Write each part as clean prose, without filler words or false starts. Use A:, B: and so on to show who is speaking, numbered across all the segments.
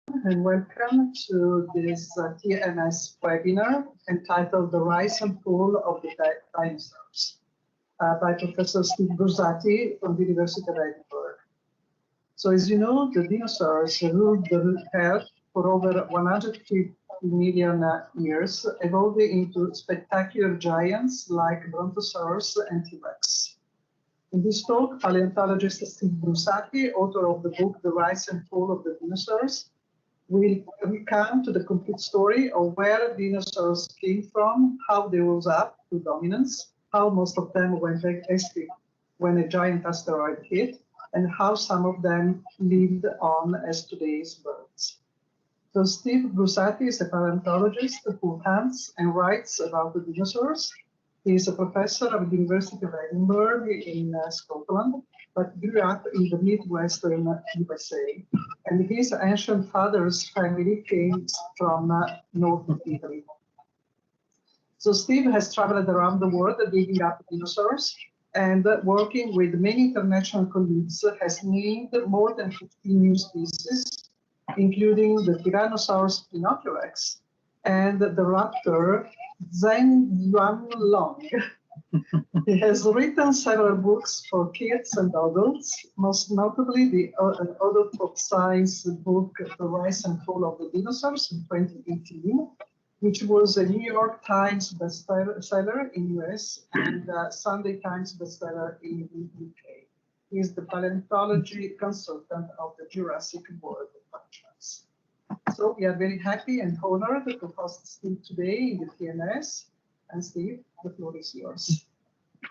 A: and welcome to this TMS webinar entitled The Rise and Fall of the Dinosaurs by Professor Steve Brusatte from the University of Edinburgh. So as you know, the dinosaurs ruled the earth for over 150 million years, evolving into spectacular giants like Brontosaurus and T-Rex. In this talk, paleontologist Steve Brusatte, author of the book The Rise and Fall of the Dinosaurs, will recount the complete story of where dinosaurs came from, how they rose up to dominance, how most of them went extinct when a giant asteroid hit, and how some of them lived on as today's birds. So Steve Brusatte is a paleontologist who hunts and writes about the dinosaurs. He is a professor at the University of Edinburgh in Scotland, but grew up in the Midwestern USA. And his ancient father's family came from north of Italy. So Steve has traveled around the world digging up dinosaurs, and working with many international colleagues has named more than 15 new species, including the Tyrannosaurus T and the raptor Zhengyuanlong. He has written several books for kids and adults, most notably the adult of science book The Rise and Fall of the Dinosaurs in 2018, which was a New York Times bestseller in US and Sunday Times bestseller in the UK. He is the paleontology consultant of the Jurassic World Functions. So we are very happy and honored to host Steve today in the TMS. And Steve, the floor is yours.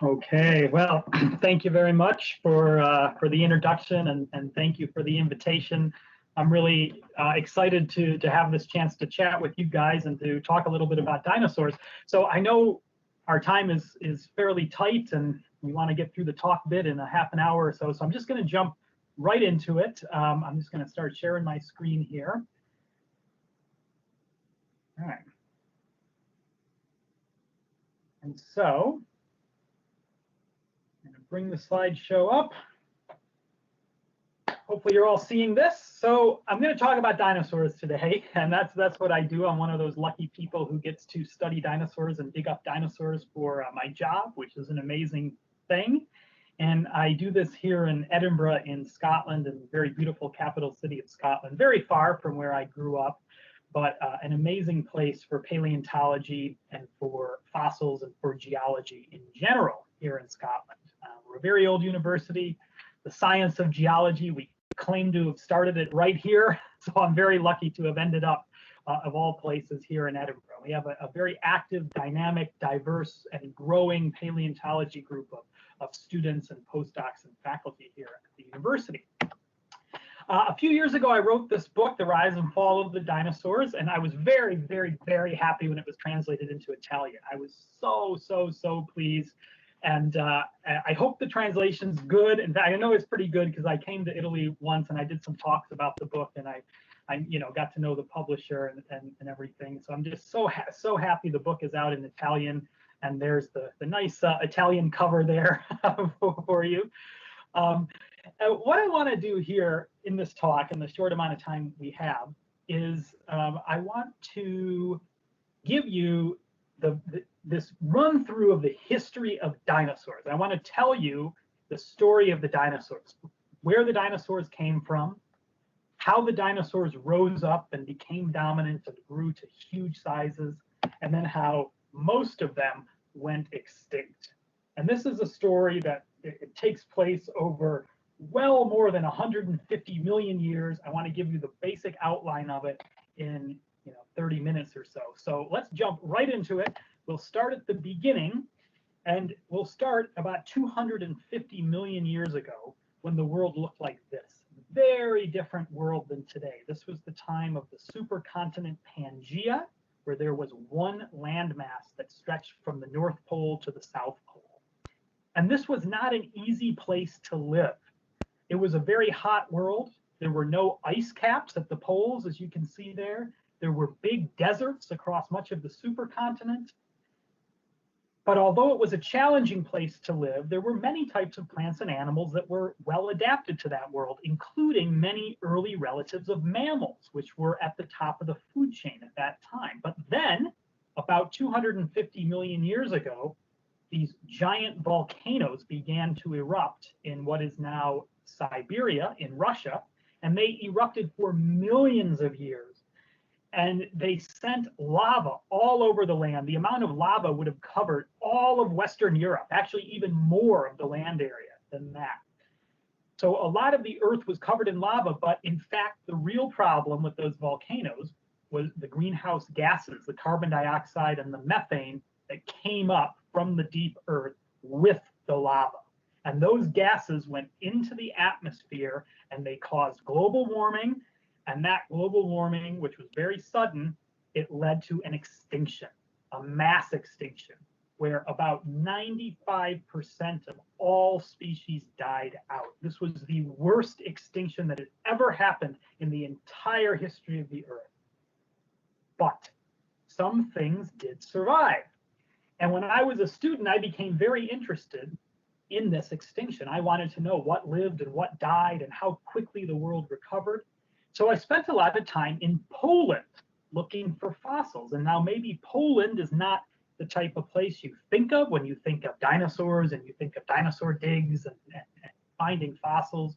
B: Okay, well, thank you very much for the introduction, and thank you for the invitation. I'm really excited to have this chance to chat with you guys and to talk a little bit about dinosaurs. So I know our time is fairly tight, and we want to get through the talk bit in a half an hour or so. So I'm just going to jump right into it. I'm just going to start sharing my screen here. All right. And so I'm going to bring the slideshow up. Hopefully you're all seeing this. So I'm going to talk about dinosaurs today, and that's what I do. I'm one of those lucky people who gets to study dinosaurs and dig up dinosaurs for my job, which is an amazing thing. And I do this here in Edinburgh in Scotland, in the very beautiful capital city of Scotland, very far from where I grew up, but an amazing place for paleontology and for fossils and for geology in general here in Scotland. We're a very old university. The science of geology, we claim to have started it right here. So I'm very lucky to have ended up, of all places, here in Edinburgh. We have a very active, dynamic, diverse, and growing paleontology group of students and postdocs and faculty here at the university. A few years ago, I wrote this book, The Rise and Fall of the Dinosaurs, and I was very, very, very happy when it was translated into Italian. I was so pleased. And I hope the translation's good. In fact, I know it's pretty good because I came to Italy once and I did some talks about the book, and I got to know the publisher and everything. So I'm just so happy the book is out in Italian, and there's the nice Italian cover there for you. What I want to do here in this talk, in the short amount of time we have, is I want to give you this run through of the history of dinosaurs. I want to tell you the story of the dinosaurs, where the dinosaurs came from, how the dinosaurs rose up and became dominant and grew to huge sizes, and then how most of them went extinct. And this is a story that it takes place over well more than 150 million years. I want to give you the basic outline of it in 30 minutes or so. So let's jump right into it. We'll start at the beginning, and we'll start about 250 million years ago when the world looked like this. Very different world than today. This was the time of the supercontinent Pangaea, where there was one landmass that stretched from the North Pole to the South Pole. And this was not an easy place to live. It was a very hot world. There were no ice caps at the poles, as you can see there. There were big deserts across much of the supercontinent. But although it was a challenging place to live, there were many types of plants and animals that were well adapted to that world, including many early relatives of mammals, which were at the top of the food chain at that time. But then, about 250 million years ago, these giant volcanoes began to erupt in what is now Siberia in Russia, and they erupted for millions of years. And they sent lava all over the land. The amount of lava would have covered all of Western Europe, actually even more of the land area than that. So a lot of the Earth was covered in lava, but in fact, the real problem with those volcanoes was the greenhouse gases, the carbon dioxide and the methane that came up from the deep Earth with the lava. And those gases went into the atmosphere and they caused global warming. And that global warming, which was very sudden, it led to an extinction, a mass extinction, where about 95% of all species died out. This was the worst extinction that had ever happened in the entire history of the Earth. But some things did survive. And when I was a student, I became very interested in this extinction. I wanted to know what lived and what died and how quickly the world recovered. So I spent a lot of time in Poland looking for fossils. And now maybe Poland is not the type of place you think of when you think of dinosaurs and you think of dinosaur digs and finding fossils.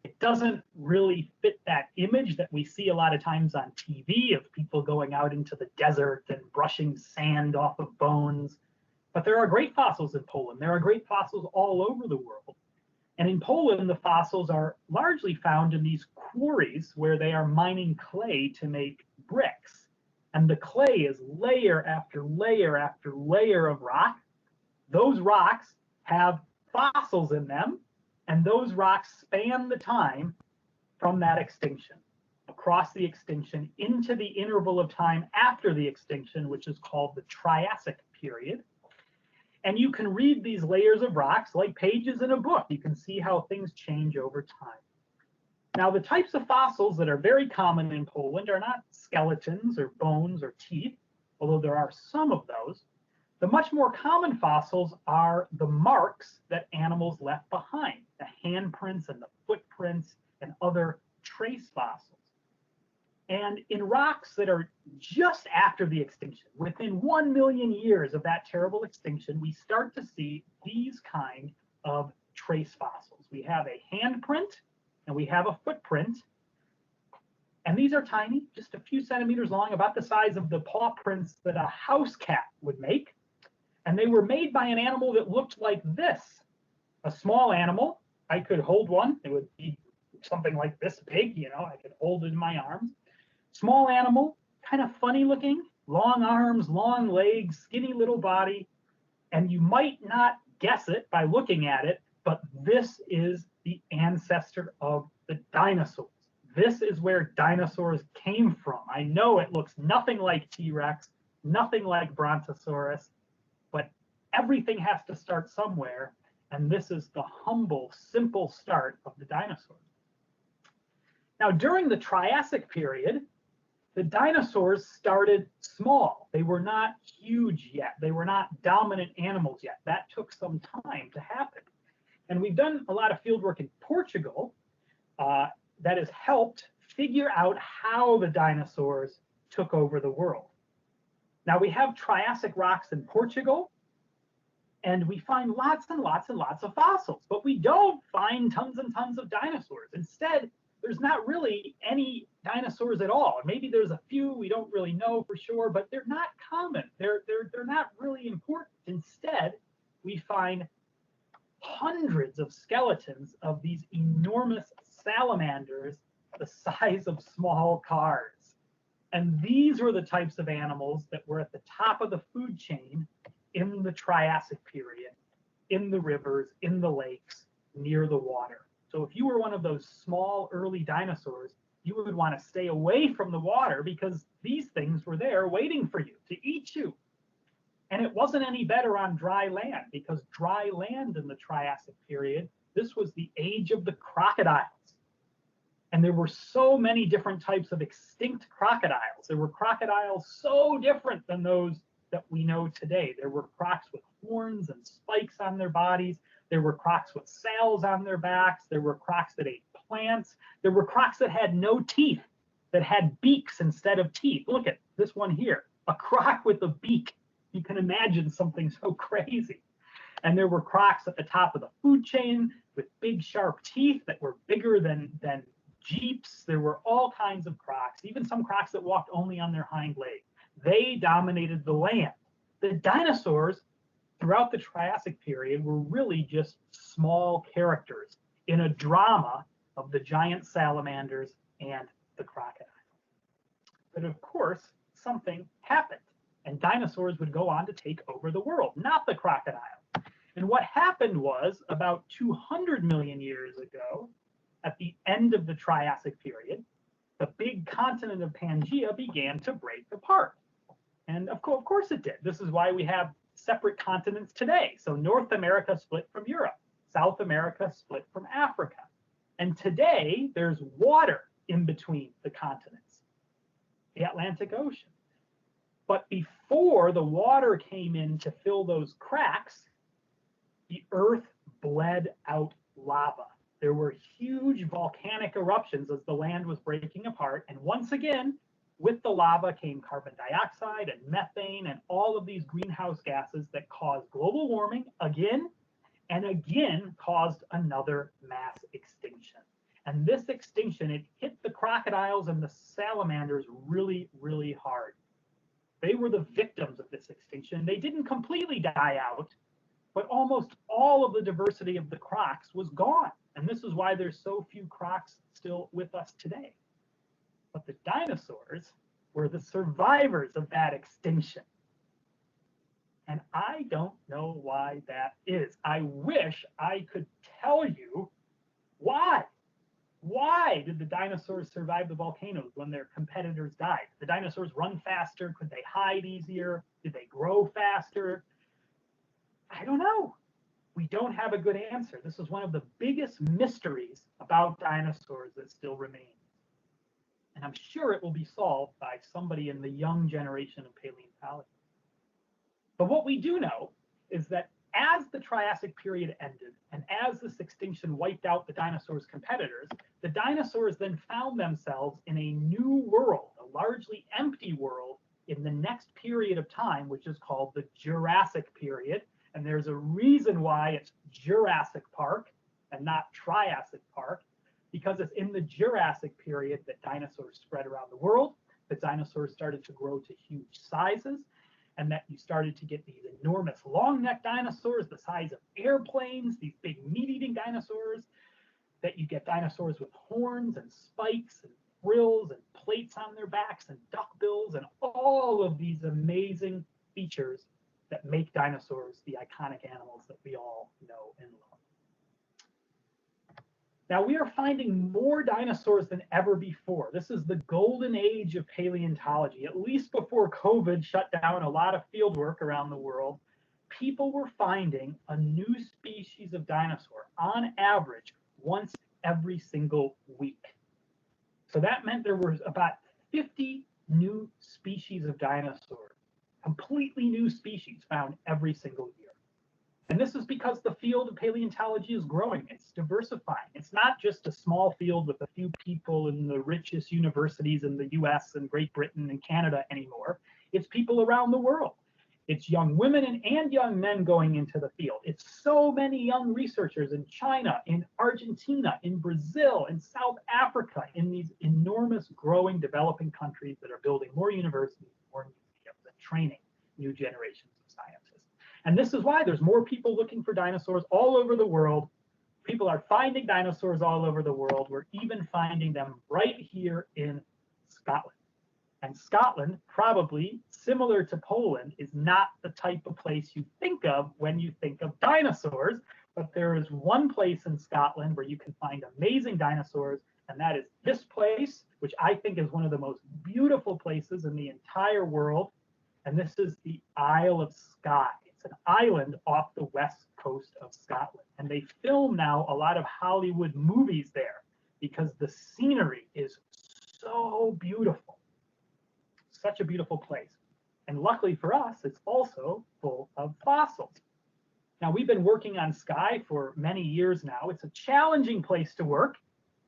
B: It doesn't really fit that image that we see a lot of times on TV of people going out into the desert and brushing sand off of bones. But there are great fossils in Poland. There are great fossils all over the world. And in Poland, the fossils are largely found in these quarries where they are mining clay to make bricks. And the clay is layer after layer after layer of rock. Those rocks have fossils in them, and those rocks span the time from that extinction, across the extinction into the interval of time after the extinction, which is called the Triassic period. And you can read these layers of rocks like pages in a book. You can see how things change over time. Now, the types of fossils that are very common in Poland are not skeletons or bones or teeth, although there are some of those. The much more common fossils are the marks that animals left behind, the handprints and the footprints and other trace fossils. And in rocks that are just after the extinction, within 1 million years of that terrible extinction, we start to see these kind of trace fossils. We have a handprint and we have a footprint. And these are tiny, just a few centimeters long, about the size of the paw prints that a house cat would make. And they were made by an animal that looked like this, a small animal. I could hold one. It would be something like this big, you know, I could hold it in my arms. Small animal, kind of funny looking, long arms, long legs, skinny little body. And you might not guess it by looking at it, but this is the ancestor of the dinosaurs. This is where dinosaurs came from. I know it looks nothing like T-Rex, nothing like Brontosaurus, but everything has to start somewhere. And this is the humble, simple start of the dinosaurs. Now, during the Triassic period, the dinosaurs started small. They were not huge yet. They were not dominant animals yet. That took some time to happen. And we've done a lot of field work in Portugal that has helped figure out how the dinosaurs took over the world. Now, we have Triassic rocks in Portugal, and we find lots and lots and lots of fossils, but we don't find tons and tons of dinosaurs. Instead, there's not really any dinosaurs at all. Maybe there's a few, we don't really know for sure, but they're not common. They're not really important. Instead, we find hundreds of skeletons of these enormous salamanders the size of small cars. And these were the types of animals that were at the top of the food chain in the Triassic period, in the rivers, in the lakes, near the water. So if you were one of those small early dinosaurs, you would want to stay away from the water because these things were there waiting for you to eat you. And it wasn't any better on dry land because dry land in the Triassic period, this was the age of the crocodiles. And there were so many different types of extinct crocodiles. There were crocodiles so different than those that we know today. There were crocs with horns and spikes on their bodies. There were crocs with sails on their backs. There were crocs that ate plants. There were crocs that had no teeth, that had beaks instead of teeth. Look at this one here, a croc with a beak. You can imagine something so crazy. And there were crocs at the top of the food chain with big sharp teeth that were bigger than jeeps. There were all kinds of crocs, even some crocs that walked only on their hind legs. They dominated the land. The dinosaurs throughout the Triassic period were really just small characters in a drama of the giant salamanders and the crocodile. But of course, something happened, and dinosaurs would go on to take over the world, not the crocodile. And what happened was, about 200 million years ago, at the end of the Triassic period, the big continent of Pangaea began to break apart. And of course it did. This is why we have separate continents today. So North America split from Europe, South America split from Africa. And today there's water in between the continents, the Atlantic Ocean. But before the water came in to fill those cracks, the Earth bled out lava. There were huge volcanic eruptions as the land was breaking apart. And once again, with the lava came carbon dioxide and methane and all of these greenhouse gases that caused global warming again and again caused another mass extinction. And this extinction, it hit the crocodiles and the salamanders really, really hard. They were the victims of this extinction. They didn't completely die out, but almost all of the diversity of the crocs was gone. And this is why there's so few crocs still with us today. But the dinosaurs were the survivors of that extinction. And I don't know why that is. I wish I could tell you why. Why did the dinosaurs survive the volcanoes when their competitors died? Did the dinosaurs run faster? Could they hide easier? Did they grow faster? I don't know. We don't have a good answer. This is one of the biggest mysteries about dinosaurs that still remains. And I'm sure it will be solved by somebody in the young generation of paleontology. But what we do know is that as the Triassic period ended and as this extinction wiped out the dinosaurs' competitors, the dinosaurs then found themselves in a new world, a largely empty world, in the next period of time, which is called the Jurassic period. And there's a reason why it's Jurassic Park and not Triassic Park, because it's in the Jurassic period that dinosaurs spread around the world, that dinosaurs started to grow to huge sizes, and that you started to get these enormous long-necked dinosaurs the size of airplanes, these big meat-eating dinosaurs, that you get dinosaurs with horns and spikes and frills and plates on their backs and duckbills and all of these amazing features that make dinosaurs the iconic animals that we all know and love. Now, we are finding more dinosaurs than ever before. This is the golden age of paleontology. At least before COVID shut down a lot of field work around the world, people were finding a new species of dinosaur on average once every single week. So that meant there was about 50 new species of dinosaurs, completely new species found every single year. And this is because the field of paleontology is growing. It's diversifying. It's not just a small field with a few people in the richest universities in the US and Great Britain and Canada anymore. It's people around the world. It's young women and young men going into the field. It's so many young researchers in China, in Argentina, in Brazil, in South Africa, in these enormous growing developing countries that are building more universities, more museums, and training new generations of scientists. And this is why there's more people looking for dinosaurs all over the world. People are finding dinosaurs all over the world. We're even finding them right here in Scotland. And Scotland, probably similar to Poland, is not the type of place you think of when you think of dinosaurs. But there is one place in Scotland where you can find amazing dinosaurs, and that is this place, which I think is one of the most beautiful places in the entire world. And this is the Isle of Skye. It's an island off the west coast of Scotland. And they film now a lot of Hollywood movies there because the scenery is so beautiful. Such a beautiful place. And luckily for us, it's also full of fossils. Now, we've been working on Sky for many years now. It's a challenging place to work.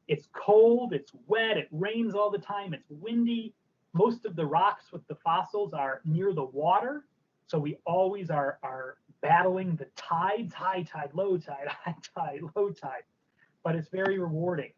B: It's cold, it's wet, it rains all the time, it's windy. Most of the rocks with the fossils are near the water, so we always are battling the tides, high tide, low tide, high tide, low tide. But it's very rewarding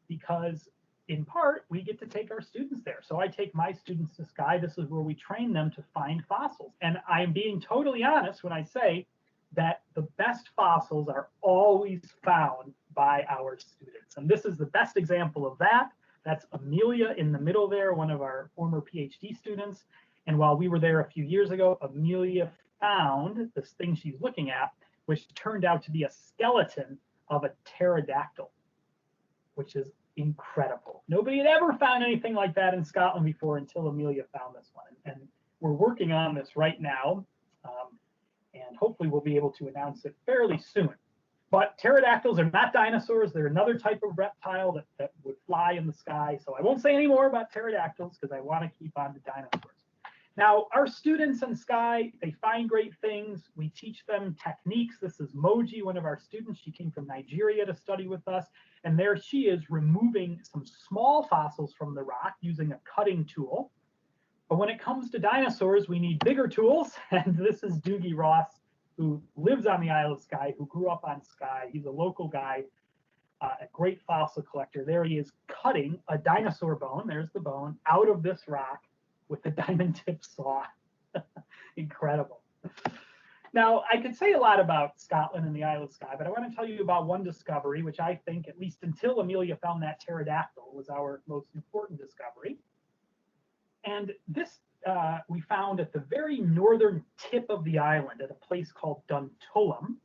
B: because, in part, we get to take our students there. So I take my students to Sky. This is where we train them to find fossils. And I'm being totally honest when I say that the best fossils are always found by our students. And this is the best example of that. That's Amelia in the middle there, one of our former PhD students. And while we were there a few years ago, Amelia found this thing she's looking at, which turned out to be a skeleton of a pterodactyl, which is incredible. Nobody had ever found anything like that in Scotland before until Amelia found this one. And we're working on this right now. And hopefully we'll be able to announce it fairly soon. But pterodactyls are not dinosaurs. They're another type of reptile that would fly in the sky. So I won't say any more about pterodactyls because I want to keep on to dinosaurs. Now, our students in Sky, they find great things. We teach them techniques. This is Moji, one of our students. She came from Nigeria to study with us. And there she is removing some small fossils from the rock using a cutting tool. But when it comes to dinosaurs, we need bigger tools. And this is Doogie Ross, who lives on the Isle of Skye, who grew up on Skye. He's a local guy, a great fossil collector. There he is cutting a dinosaur bone, there's the bone, out of this rock with a diamond tip saw. Incredible. Now, I could say a lot about Scotland and the Isle of Skye, but I want to tell you about one discovery, which I think, at least until Amelia found that pterodactyl, was our most important discovery. And this we found at the very northern tip of the island at a place called Duntullum,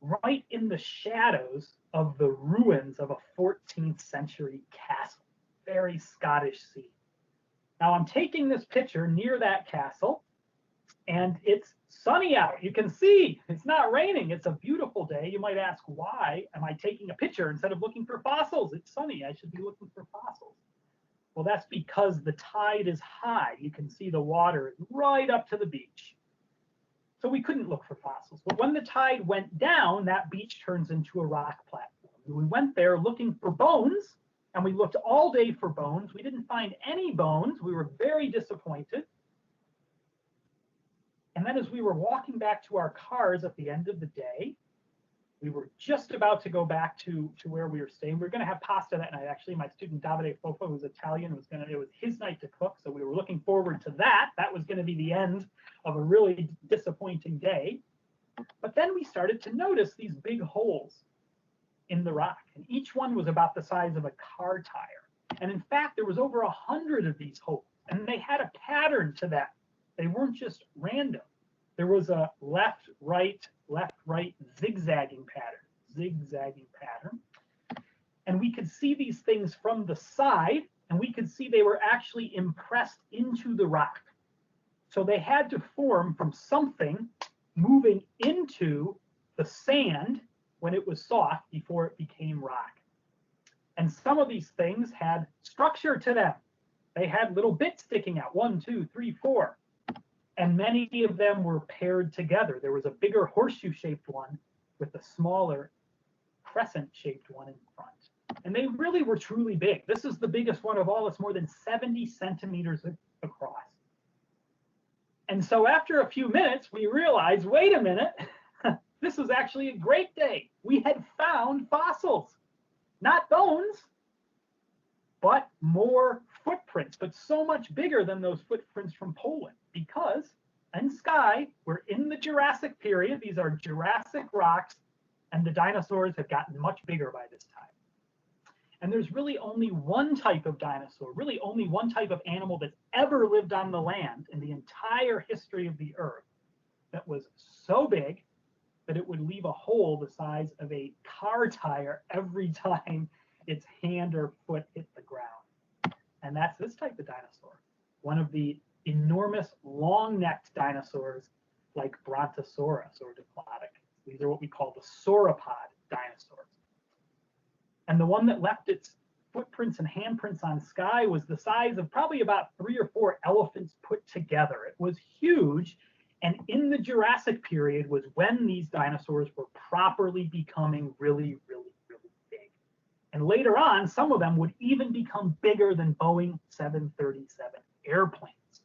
B: right in the shadows of the ruins of a 14th century castle. Very Scottish scene. Now I'm taking this picture near that castle, and it's sunny out. You can see it's not raining. It's a beautiful day. You might ask, why am I taking a picture instead of looking for fossils? It's sunny. I should be looking for fossils. Well, that's because the tide is high. You can see the water right up to the beach. So we couldn't look for fossils. But when the tide went down, that beach turns into a rock platform. We went there looking for bones, and we looked all day for bones. We didn't find any bones. We were very disappointed. And then as we were walking back to our cars at the end of the day, we were just about to go back to where we were staying. We were going to have pasta that night. Actually, my student Davide Fofa, who's Italian, it was his night to cook. So we were looking forward to that. That was going to be the end of a really disappointing day. But then we started to notice these big holes in the rock, and each one was about the size of a car tire. And in fact, there was over 100 of these holes, and they had a pattern to them. They weren't just random. There was a left, right, zigzagging pattern. And we could see these things from the side, and we could see they were actually impressed into the rock. So they had to form from something moving into the sand when it was soft before it became rock. And some of these things had structure to them. They had little bits sticking out, 1, 2, 3, 4. And many of them were paired together. There was a bigger horseshoe-shaped one with a smaller crescent-shaped one in front. And they really were truly big. This is the biggest one of all. It's more than 70 centimeters across. And so after a few minutes, we realized, wait a minute, this was actually a great day. We had found fossils, not bones, but more footprints, but so much bigger than those footprints from Poland, because in Skye, we're in the Jurassic period. These are Jurassic rocks, and the dinosaurs have gotten much bigger by this time. And there's really only one type of dinosaur, really only one type of animal that's ever lived on the land in the entire history of the Earth that was so big that it would leave a hole the size of a car tire every time its hand or foot hit the ground. And that's this type of dinosaur, one of the enormous long-necked dinosaurs like Brontosaurus or Diplodocus. These are what we call the sauropod dinosaurs. And the one that left its footprints and handprints on Skye was the size of probably about 3 or 4 elephants put together. It was huge, And in the Jurassic period was when these dinosaurs were properly becoming really, really, really big. And later on, some of them would even become bigger than Boeing 737 airplanes,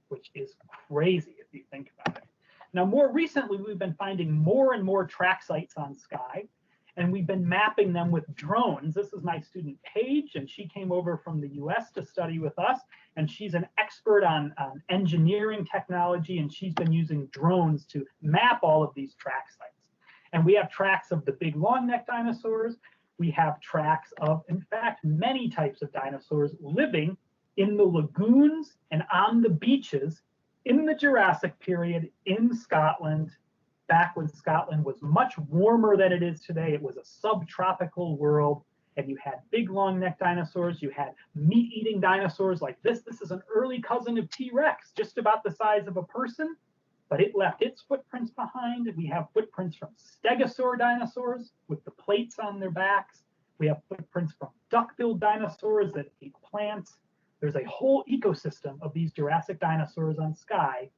B: which is crazy if you think about it. Now, more recently, we've been finding more and more track sites on Sky, and we've been mapping them with drones. This is my student Paige, and she came over from the US to study with us, and she's an expert on engineering technology, and she's been using drones to map all of these track sites. And we have tracks of the big long-necked dinosaurs. We have tracks of, in fact, many types of dinosaurs living in the lagoons and on the beaches in the Jurassic period in Scotland, back when Scotland was much warmer than it is today. It was a subtropical world, and you had big long-necked dinosaurs. You had meat-eating dinosaurs like this. This is an early cousin of T-Rex, just about the size of a person, but it left its footprints behind. We have footprints from stegosaur dinosaurs with the plates on their backs. We have footprints from duck-billed dinosaurs that ate plants. There's a whole ecosystem of these Jurassic dinosaurs on Sky,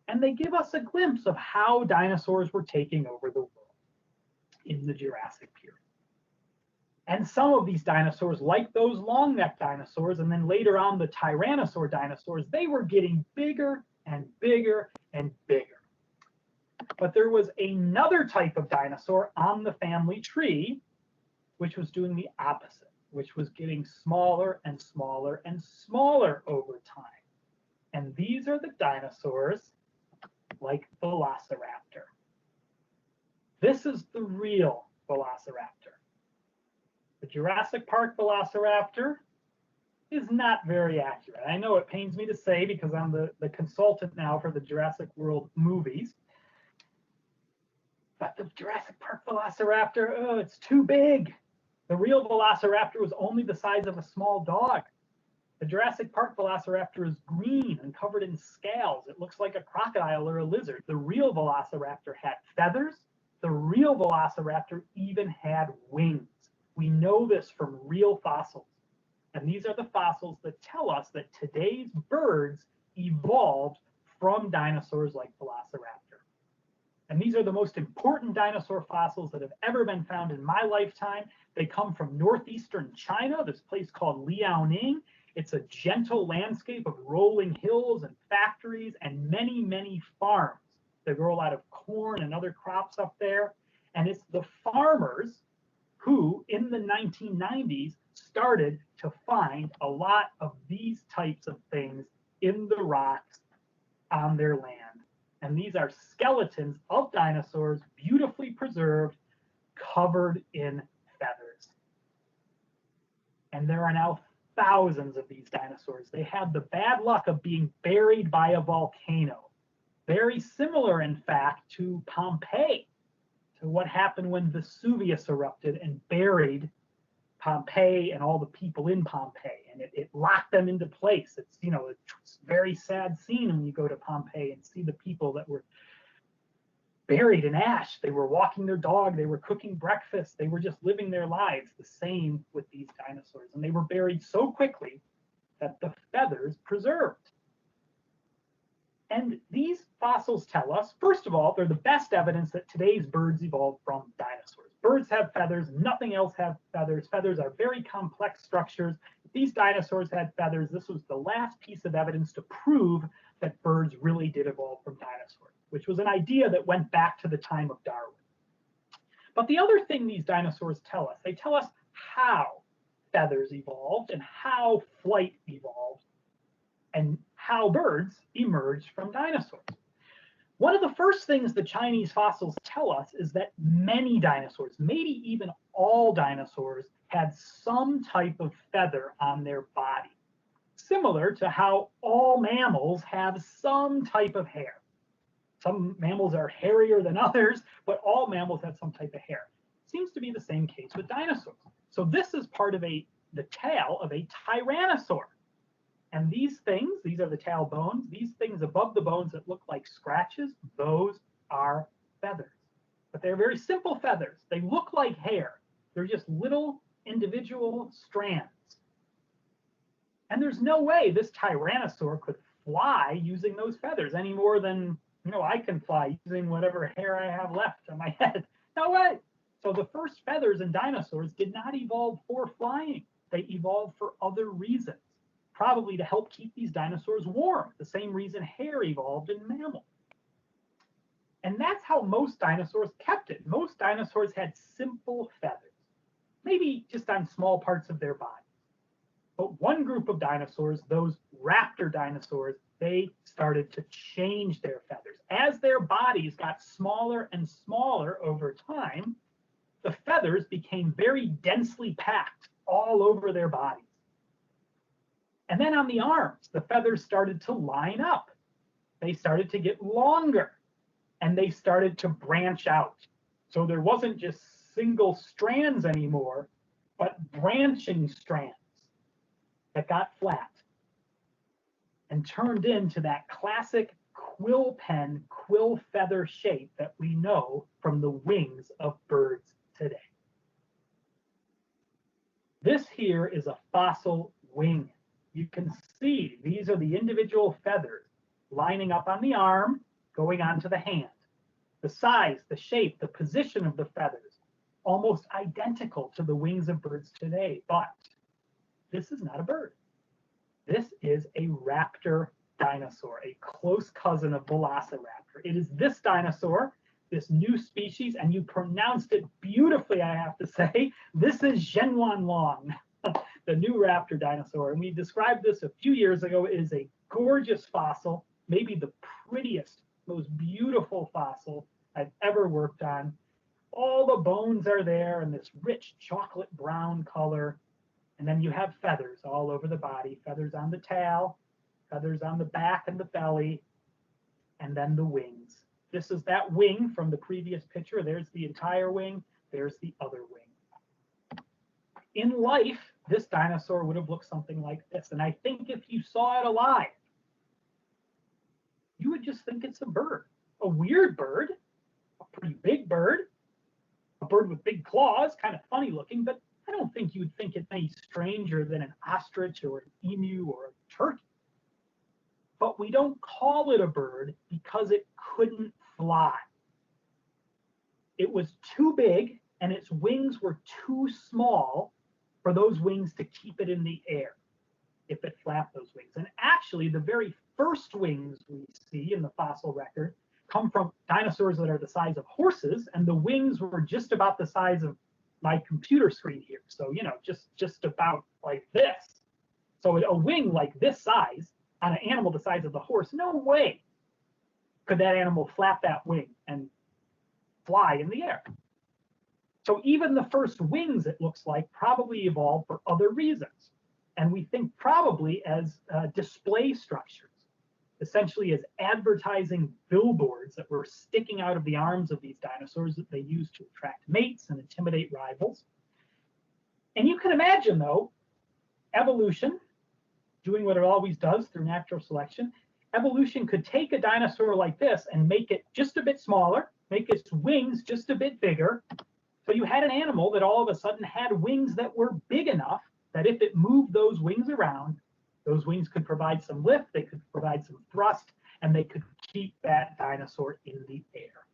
B: and they give us a glimpse of how dinosaurs were taking over the world in the Jurassic period. And some of these dinosaurs, like those long-necked dinosaurs, and then later on the tyrannosaur dinosaurs, they were getting bigger and bigger and bigger. But there was another type of dinosaur on the family tree, which was doing the opposite, which was getting smaller and smaller and smaller over time. And these are the dinosaurs like Velociraptor. This is the real Velociraptor. The Jurassic Park Velociraptor is not very accurate. I know it pains me to say because I'm the consultant now for the Jurassic World movies. But the Jurassic Park Velociraptor, oh, it's too big. The real Velociraptor was only the size of a small dog. The Jurassic Park Velociraptor is green and covered in scales. It looks like a crocodile or a lizard. The real Velociraptor had feathers. The real Velociraptor even had wings. We know this from real fossils. And these are the fossils that tell us that today's birds evolved from dinosaurs like Velociraptor. And these are the most important dinosaur fossils that have ever been found in my lifetime. They come from northeastern China, this place called Liaoning. It's a gentle landscape of rolling hills and factories and many, many farms. They grow a lot of corn and other crops up there. And it's the farmers who, in the 1990s, started to find a lot of these types of things in the rocks on their land. And these are skeletons of dinosaurs, beautifully preserved, covered in feathers. And there are now thousands of these dinosaurs. They had the bad luck of being buried by a volcano. Very similar, in fact, to Pompeii, to what happened when Vesuvius erupted and buried Pompeii and all the people in Pompeii, and it locked them into place. It's, you know, it's a very sad scene when you go to Pompeii and see the people that were buried in ash. They were walking their dog, they were cooking breakfast, they were just living their lives. The same with these dinosaurs, and they were buried so quickly that the feathers preserved. And these fossils tell us, first of all, they're the best evidence that today's birds evolved from dinosaurs. Birds have feathers, nothing else has feathers. Feathers are very complex structures. If these dinosaurs had feathers, this was the last piece of evidence to prove that birds really did evolve from dinosaurs, which was an idea that went back to the time of Darwin. But the other thing these dinosaurs tell us, they tell us how feathers evolved and how flight evolved and how birds emerged from dinosaurs. One of the first things the Chinese fossils tell us is that many dinosaurs, maybe even all dinosaurs, had some type of feather on their body, similar to how all mammals have some type of hair. Some mammals are hairier than others, but all mammals have some type of hair. Seems to be the same case with dinosaurs. So this is part of the tail of a tyrannosaur. And these things, these are the tail bones, these things above the bones that look like scratches, those are feathers. But they're very simple feathers. They look like hair. They're just little individual strands. And there's no way this tyrannosaur could fly using those feathers any more than I can fly using whatever hair I have left on my head. No way. So the first feathers in dinosaurs did not evolve for flying. They evolved for other reasons, probably to help keep these dinosaurs warm, the same reason hair evolved in mammals. And that's how most dinosaurs kept it. Most dinosaurs had simple feathers, maybe just on small parts of their body. But one group of dinosaurs, those raptor dinosaurs, they started to change their feathers. As their bodies got smaller and smaller over time, the feathers became very densely packed all over their bodies. And then on the arms, the feathers started to line up. They started to get longer, and they started to branch out. So there wasn't just single strands anymore, but branching strands that got flat and turned into that classic quill pen, quill feather shape that we know from the wings of birds today. This here is a fossil wing. You can see these are the individual feathers lining up on the arm, going onto the hand. The size, the shape, the position of the feathers, almost identical to the wings of birds today. But this is not a bird. This is a raptor dinosaur, a close cousin of Velociraptor. It is this dinosaur, this new species, and you pronounced it beautifully, I have to say. This is Zhenwanlong, the new raptor dinosaur. And we described this a few years ago. It is a gorgeous fossil, maybe the prettiest, most beautiful fossil I've ever worked on. All the bones are there in this rich chocolate brown color. And then you have feathers all over the body, feathers on the tail, feathers on the back and the belly, and then the wings. This is that wing from the previous picture. There's the entire wing. There's the other wing. In life, this dinosaur would have looked something like this. And I think if you saw it alive, you would just think it's a bird, a weird bird, a pretty big bird, a bird with big claws, kind of funny looking, but I don't think you'd think it any stranger than an ostrich or an emu or a turkey. But we don't call it a bird because it couldn't fly. It was too big and its wings were too small for those wings to keep it in the air if it flapped those wings. And actually, the very first wings we see in the fossil record come from dinosaurs that are the size of horses, and the wings were just about the size of my computer screen here. So, just about like this. So a wing like this size on an animal the size of the horse, no way could that animal flap that wing and fly in the air. So even the first wings, it looks like, probably evolved for other reasons. And we think probably as display structures, essentially as advertising billboards that were sticking out of the arms of these dinosaurs that they used to attract mates and intimidate rivals. And you can imagine, though, evolution, doing what it always does through natural selection, evolution could take a dinosaur like this and make it just a bit smaller, make its wings just a bit bigger. So you had an animal that all of a sudden had wings that were big enough that if it moved those wings around, those wings could provide some lift, they could provide some thrust, and they could keep that dinosaur in the air.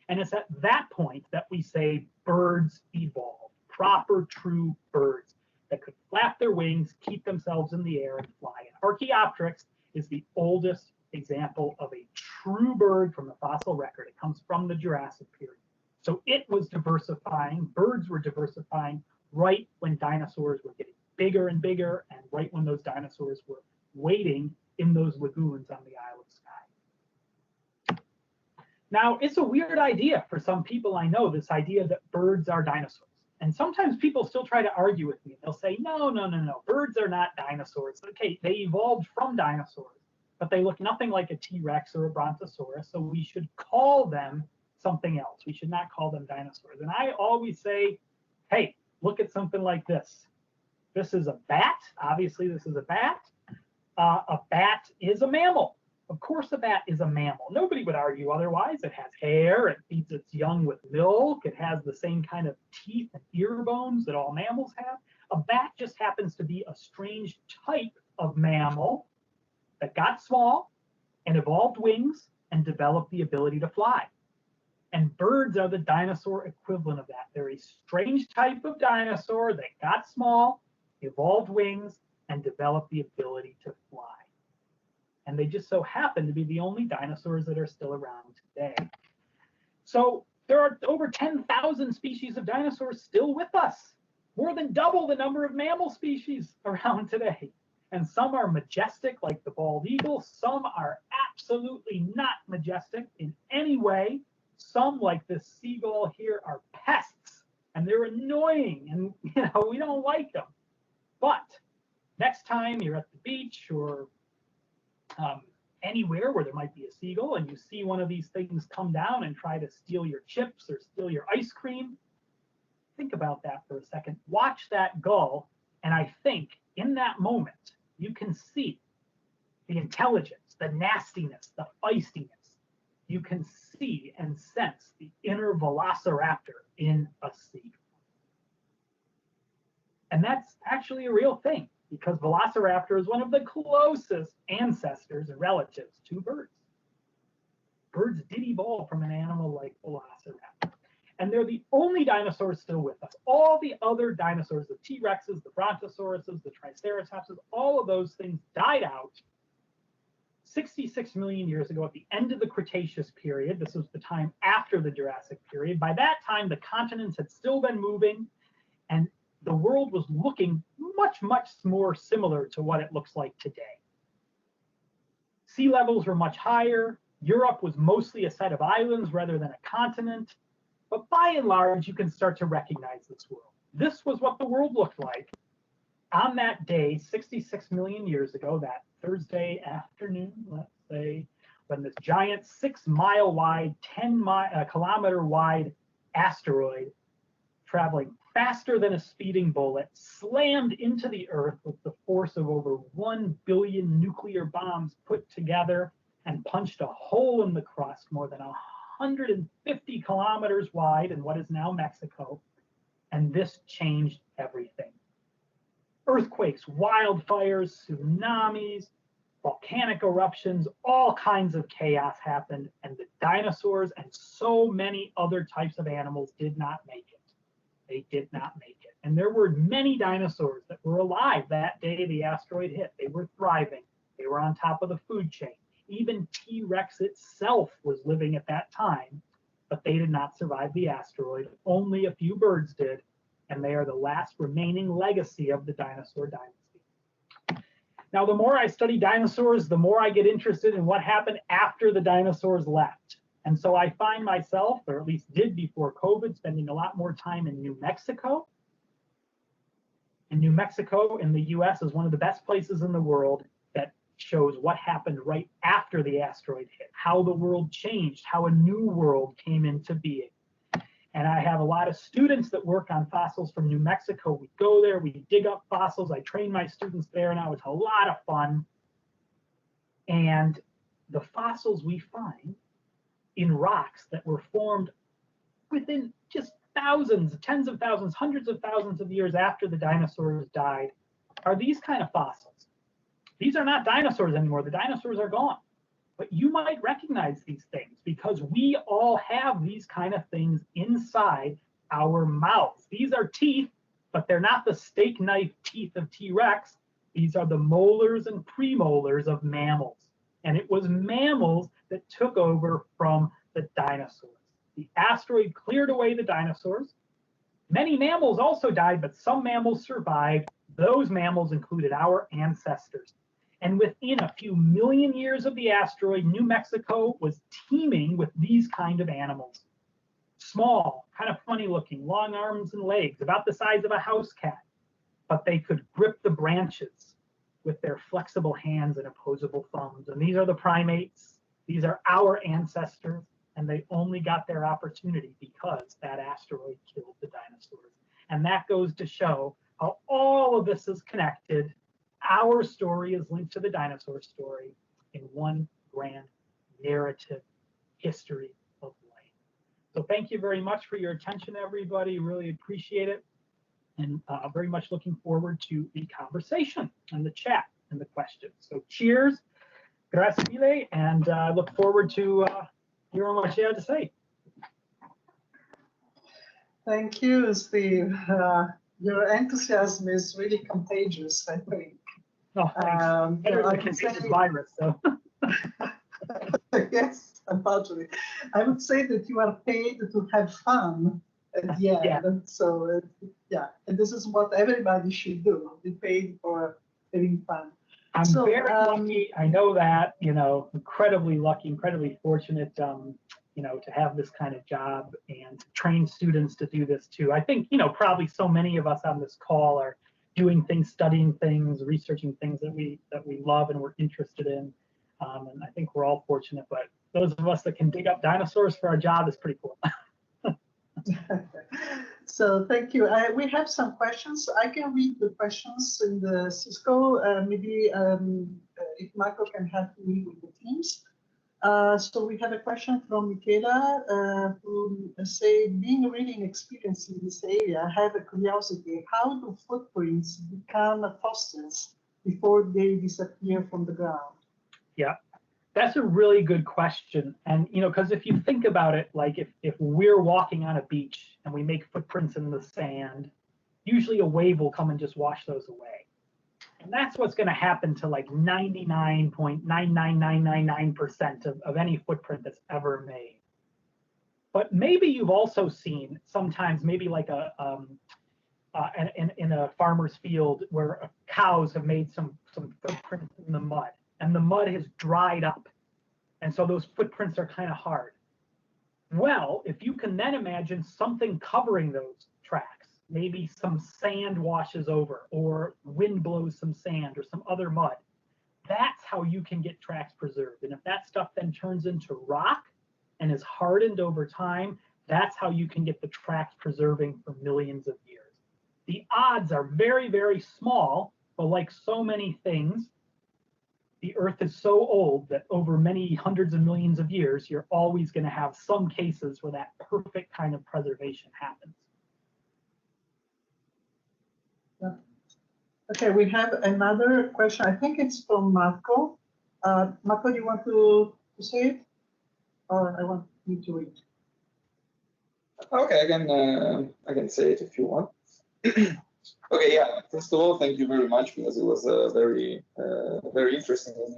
B: And it's at that point that we say birds evolved, proper, true birds that could flap their wings, keep themselves in the air, and fly. And Archaeopteryx is the oldest example of a true bird from the fossil record. It comes from the Jurassic period. So it was diversifying, birds were diversifying right when dinosaurs were getting bigger and bigger, and right when those dinosaurs were waiting in those lagoons on the Isle of Skye. Now, it's a weird idea for some people I know, this idea that birds are dinosaurs. And sometimes people still try to argue with me. They'll say, no, birds are not dinosaurs. Okay, they evolved from dinosaurs, but they look nothing like a T-Rex or a Brontosaurus, so we should call them something else. We should not call them dinosaurs. And I always say, hey, look at something like this. This is a bat. Obviously, this is a bat. A bat is a mammal. Of course, a bat is a mammal. Nobody would argue otherwise. It has hair. It feeds its young with milk. It has the same kind of teeth and ear bones that all mammals have. A bat just happens to be a strange type of mammal that got small and evolved wings and developed the ability to fly. And birds are the dinosaur equivalent of that. They're a strange type of dinosaur that got small, evolved wings, and developed the ability to fly. And they just so happen to be the only dinosaurs that are still around today. So there are over 10,000 species of dinosaurs still with us, more than double the number of mammal species around today. And some are majestic, like the bald eagle. Some are absolutely not majestic in any way. Some, like this seagull here, are pests, and they're annoying, and we don't like them. But next time you're at the beach or anywhere where there might be a seagull and you see one of these things come down and try to steal your chips or steal your ice cream, think about that for a second. Watch that gull, and I think in that moment you can see the intelligence, the nastiness, the feistiness. You can see and sense the inner Velociraptor in a seagull. And that's actually a real thing, because Velociraptor is one of the closest ancestors and relatives to birds. Birds did evolve from an animal like Velociraptor. And they're the only dinosaurs still with us. All the other dinosaurs, the T-Rexes, the Brontosauruses, the Triceratopses, all of those things died out 66 million years ago at the end of the Cretaceous period. This was the time after the Jurassic period. By that time, the continents had still been moving, and the world was looking much, much more similar to what it looks like today. Sea levels were much higher. Europe was mostly a set of islands rather than a continent. But by and large, you can start to recognize this world. This was what the world looked like on that day, 66 million years ago, that Thursday afternoon, let's say, when this giant 6-mile wide, 10-kilometer wide asteroid, traveling faster than a speeding bullet, slammed into the Earth with the force of over 1 billion nuclear bombs put together and punched a hole in the crust more than 150 kilometers wide in what is now Mexico. And this changed everything. Earthquakes, wildfires, tsunamis, volcanic eruptions, all kinds of chaos happened, and the dinosaurs and so many other types of animals did not make it. They did not make it. And there were many dinosaurs that were alive that day the asteroid hit. They were thriving. They were on top of the food chain. Even T-Rex itself was living at that time, but they did not survive the asteroid. Only a few birds did, and they are the last remaining legacy of the dinosaur dynasty. Now, the more I study dinosaurs, the more I get interested in what happened after the dinosaurs left. And so I find myself, or at least did before COVID, spending a lot more time in New Mexico. And New Mexico in the US is one of the best places in the world that shows what happened right after the asteroid hit, how the world changed, how a new world came into being. And I have a lot of students that work on fossils from New Mexico. We go there, we dig up fossils. I train my students there now. It's a lot of fun. And the fossils we find in rocks that were formed within just thousands, tens of thousands, hundreds of thousands of years after the dinosaurs died are these kind of fossils. These are not dinosaurs anymore. The dinosaurs are gone. But you might recognize these things because we all have these kind of things inside our mouths. These are teeth, but they're not the steak knife teeth of T-Rex. These are the molars and premolars of mammals. And it was mammals that took over from the dinosaurs. The asteroid cleared away the dinosaurs. Many mammals also died, but some mammals survived. Those mammals included our ancestors. And within a few million years of the asteroid, New Mexico was teeming with these kind of animals. Small, kind of funny looking, long arms and legs, about the size of a house cat, but they could grip the branches with their flexible hands and opposable thumbs. And these are the primates. These are our ancestors, and they only got their opportunity because that asteroid killed the dinosaurs. And that goes to show how all of this is connected. Our story is linked to the dinosaur story in one grand narrative history of life. So thank you very much for your attention, everybody. Really appreciate it. And very much looking forward to the conversation and the chat and the questions. So cheers. grazie mille, and I look forward to hearing what you have to say.
A: Thank you, Steve. Your enthusiasm is really contagious, I think.
B: Oh, thanks. Better than a contagious virus, so.
A: Yes, unfortunately. I would say that you are paid to have fun at the end.
B: Yeah.
A: So, yeah, and this is what everybody should do, be paid for having fun.
B: I'm very lucky. I know that, you know, incredibly lucky, incredibly fortunate, you know, to have this kind of job and to train students to do this too. I think, you know, probably so many of us on this call are doing things, studying things, researching things that we love and we're interested in. And I think we're all fortunate, but those of us that can dig up dinosaurs for our job is pretty cool.
A: So thank you. We have some questions. I can read the questions in the Cisco. Maybe if Marco can help me with the teams. So we have a question from Michaela who say, being really inexperienced in this area, I have a curiosity. How do footprints become fossils before they disappear from the ground?
B: Yeah, that's a really good question. And, you know, because if you think about it, like if we're walking on a beach and we make footprints in the sand, usually a wave will come and just wash those away. And that's what's going to happen to like 99.99999% of any footprint that's ever made. But maybe you've also seen sometimes maybe like in a farmer's field where cows have made some footprints in the mud and the mud has dried up. And so those footprints are kind of hard. Well, if you can then imagine something covering those tracks, maybe some sand washes over or wind blows some sand or some other mud, that's how you can get tracks preserved. And if that stuff then turns into rock and is hardened over time, that's how you can get the tracks preserving for millions of years. The odds are very, very small, but like so many things, the Earth is so old that over many hundreds of millions of years, you're always going to have some cases where that perfect kind of preservation happens.
A: Okay, we have another question. I think it's from Marco. Marco, do you want to say it? Or I want you to read.
C: Okay, I can say it if you want. Okay, yeah. First of all, thank you very much because it was a very interesting and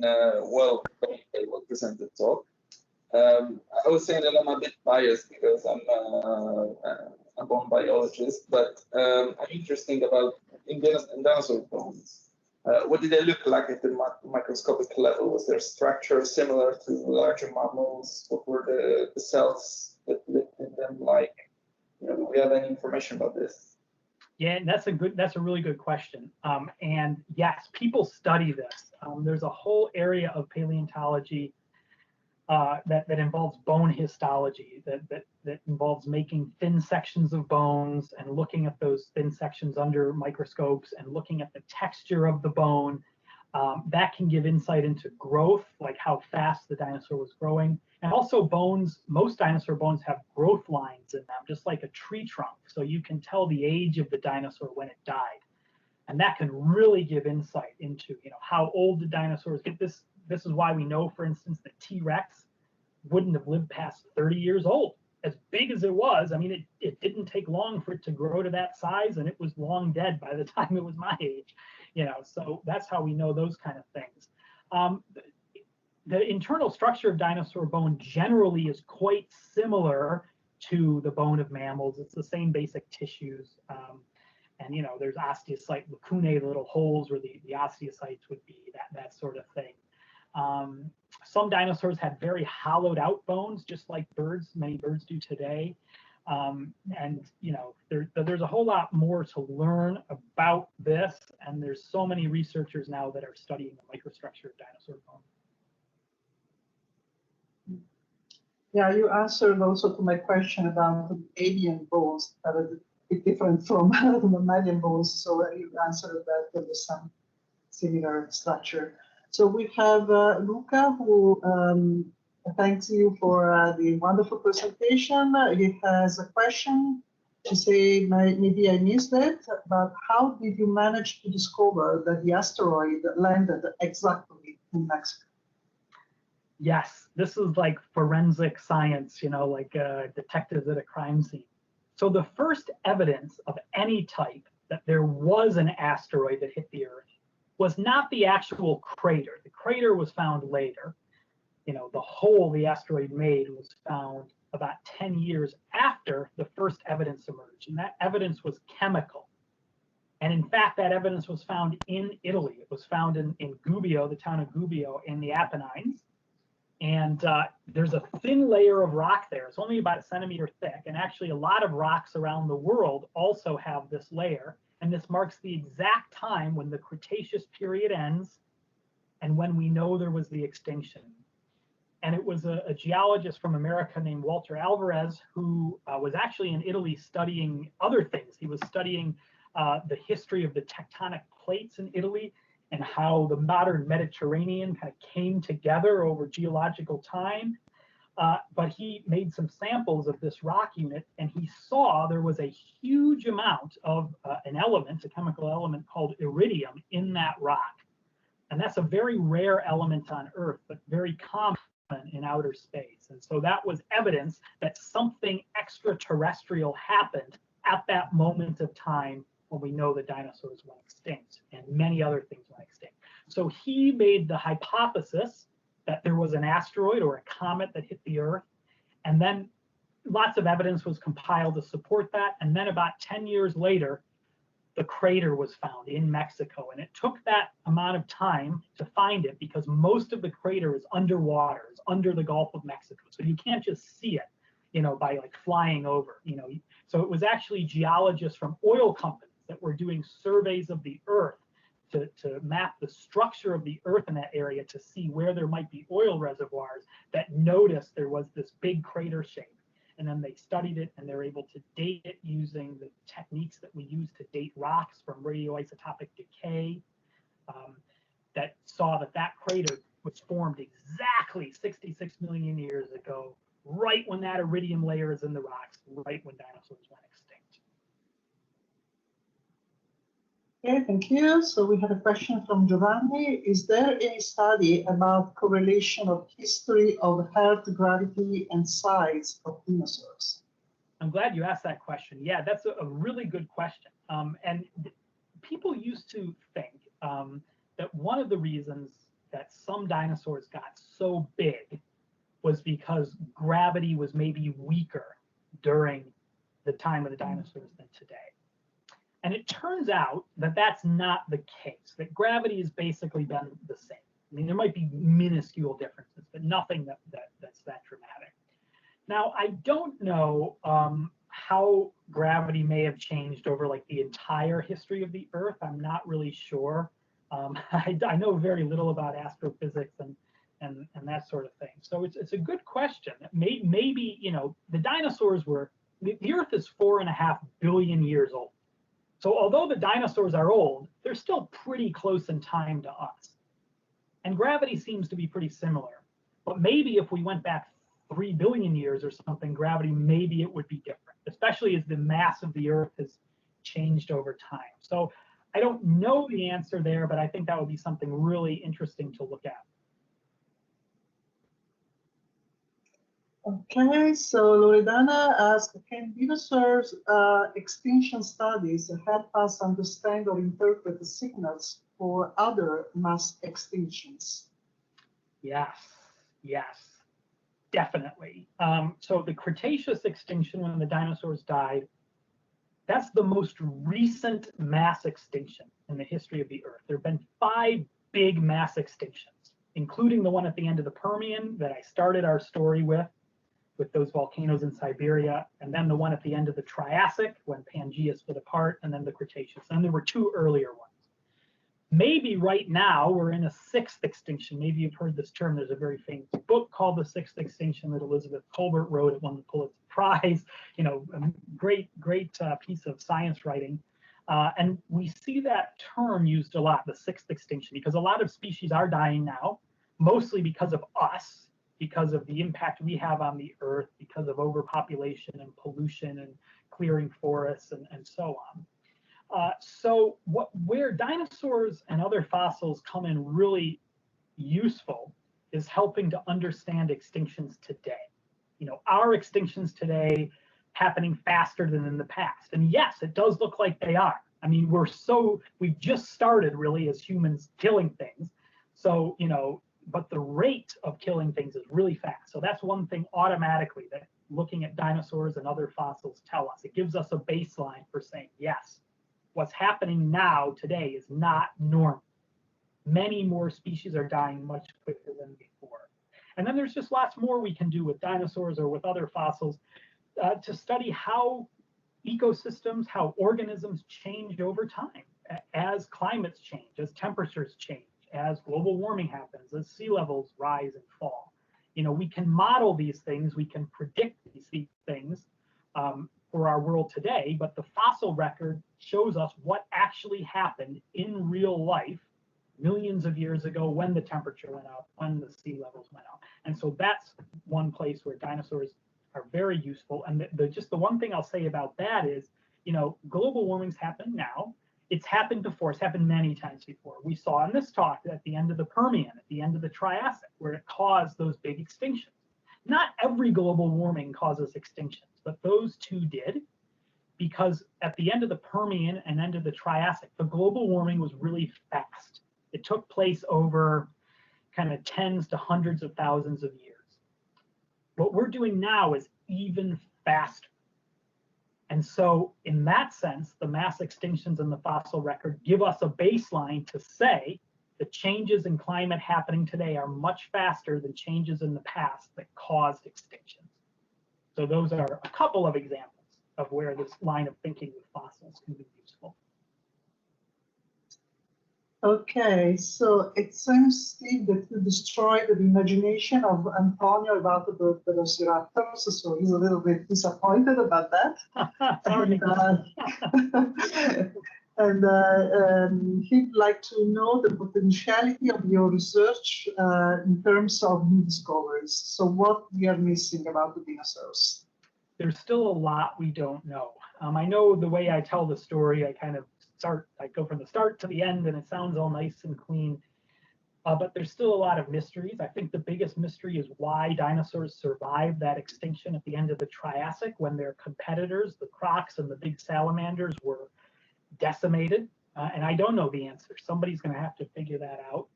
C: well presented talk. I was saying that I'm a bit biased because I'm a bone biologist, but I'm interested about in dinosaur bones. What did they look like at the microscopic level? Was their structure similar to larger mammals? What were the cells that lived in them like? You know, do we have any information about this?
B: Yeah, that's a really good question. And yes, people study this. There's a whole area of paleontology that involves bone histology, that involves making thin sections of bones and looking at those thin sections under microscopes and looking at the texture of the bone. That can give insight into growth, like how fast the dinosaur was growing. And also bones, most dinosaur bones have growth lines in them, just like a tree trunk. So you can tell the age of the dinosaur when it died. And that can really give insight into, you know, how old the dinosaurs get. This is why we know, for instance, that T-Rex wouldn't have lived past 30 years old. As big as it was, I mean, it didn't take long for it to grow to that size, and it was long dead by the time it was my age. You know, so that's how we know those kind of things. The internal structure of dinosaur bone generally is quite similar to the bone of mammals. It's the same basic tissues. And, you know, there's osteocyte lacunae, the little holes where the osteocytes would be, that sort of thing. Some dinosaurs had very hollowed out bones, just like many birds do today. And, you know, there's a whole lot more to learn about this. And there's so many researchers now that are studying the microstructure of dinosaur bone.
A: Yeah, you answered also to my question about the avian bones that are a bit different from the mammalian bones. So you answered that there was some similar structure. So we have Luca, who thanks you for the wonderful presentation. He has a question to say, maybe I missed it, but how did you manage to discover that the asteroid landed exactly in Mexico?
B: Yes, this is like forensic science, like detectives at a crime scene. So the first evidence of any type that there was an asteroid that hit the Earth was not the actual crater. The crater was found later. The hole the asteroid made was found about 10 years after the first evidence emerged, and that evidence was chemical. And in fact, that evidence was found in Italy. It was found in Gubbio, the town of Gubbio in the Apennines. And there's a thin layer of rock there. It's only about a centimeter thick. And actually, a lot of rocks around the world also have this layer. And this marks the exact time when the Cretaceous period ends and when we know there was the extinction. And it was a geologist from America named Walter Alvarez who was actually in Italy studying other things. He was studying the history of the tectonic plates in Italy and how the modern Mediterranean kind of came together over geological time. But he made some samples of this rock unit, and he saw there was a huge amount of an element, a chemical element called iridium, in that rock. And that's a very rare element on Earth, but very common in outer space. And so that was evidence that something extraterrestrial happened at that moment of time when we know the dinosaurs went extinct and many other things went extinct. So he made the hypothesis that there was an asteroid or a comet that hit the Earth. And then lots of evidence was compiled to support that. And then about 10 years later, the crater was found in Mexico. And it took that amount of time to find it because most of the crater is underwater, it's under the Gulf of Mexico. So you can't just see it, by like flying over, So it was actually geologists from oil companies that were doing surveys of the Earth to map the structure of the Earth in that area to see where there might be oil reservoirs that noticed there was this big crater shape. And then they studied it and they're able to date it using the techniques that we use to date rocks from radioisotopic decay, that saw that crater was formed exactly 66 million years ago, right when that iridium layer is in the rocks, right when dinosaurs went extinct.
A: Okay, thank you. So we have a question from Giovanni. Is there any study about correlation of history of Earth gravity and size of dinosaurs?
B: I'm glad you asked that question. Yeah, that's a really good question. And people used to think that one of the reasons that some dinosaurs got so big was because gravity was maybe weaker during the time of the dinosaurs than today. And it turns out that that's not the case, that gravity has basically been the same. I mean, there might be minuscule differences, but nothing that's that dramatic. Now, I don't know how gravity may have changed over like the entire history of the Earth. I'm not really sure. I know very little about astrophysics and that sort of thing. So it's a good question. Maybe, the dinosaurs were, the Earth is 4.5 billion years old. So although the dinosaurs are old, they're still pretty close in time to us. And gravity seems to be pretty similar. But maybe if we went back 3 billion years or something, gravity, maybe it would be different, especially as the mass of the Earth has changed over time. So I don't know the answer there, but I think that would be something really interesting to look at.
A: Okay, so Loredana asked, can dinosaurs extinction studies help us understand or interpret the signals for other mass extinctions?
B: Yes, definitely. So the Cretaceous extinction, when the dinosaurs died, that's the most recent mass extinction in the history of the Earth. There have been 5 big mass extinctions, including the one at the end of the Permian that I started our story with those volcanoes in Siberia, and then the one at the end of the Triassic when Pangaea split apart, and then the Cretaceous. And there were 2 earlier ones. Maybe right now we're in a 6th extinction. Maybe you've heard this term. There's a very famous book called The 6th Extinction that Elizabeth Kolbert wrote. It won the Pulitzer Prize. A great piece of science writing. And we see that term used a lot, the 6th extinction, because a lot of species are dying now, mostly because of us, because of the impact we have on the Earth, because of overpopulation and pollution and clearing forests and so on. So where dinosaurs and other fossils come in really useful is helping to understand extinctions today. You know, our extinctions today happening faster than in the past. And yes, it does look like they are. I mean, we've just started really as humans killing things. So, you know, but the rate of killing things is really fast. So that's one thing automatically that looking at dinosaurs and other fossils tell us. It gives us a baseline for saying, yes, what's happening now today is not normal. Many more species are dying much quicker than before. And then there's just lots more we can do with dinosaurs or with other fossils to study how ecosystems, how organisms change over time as climates change, as temperatures change, as global warming happens, as sea levels rise and fall. You know, we can model these things, we can predict these things for our world today, but the fossil record shows us what actually happened in real life millions of years ago when the temperature went up, when the sea levels went up. And so that's one place where dinosaurs are very useful. And just the one thing I'll say about that is, you know, global warming's happened now. It's happened before. It's happened many times before. We saw in this talk at the end of the Permian, at the end of the Triassic, where it caused those big extinctions. Not every global warming causes extinctions, but those two did, because at the end of the Permian and end of the Triassic, the global warming was really fast. It took place over kind of tens to hundreds of thousands of years. What we're doing now is even faster. And so in that sense, the mass extinctions in the fossil record give us a baseline to say the changes in climate happening today are much faster than changes in the past that caused extinctions. So those are a couple of examples of where this line of thinking with fossils can be useful.
A: Okay, so it seems, Steve, that you destroyed the imagination of Antonio about the Velociraptors, so he's a little bit disappointed about that. And he'd like to know the potentiality of your research in terms of new discoveries. So what we are missing about the dinosaurs?
B: There's still a lot we don't know. I know the way I tell the story, I go from the start to the end and it sounds all nice and clean, but there's still a lot of mysteries. I think the biggest mystery is why dinosaurs survived that extinction at the end of the Triassic when their competitors, the crocs and the big salamanders, were decimated. And I don't know the answer. Somebody's going to have to figure that out.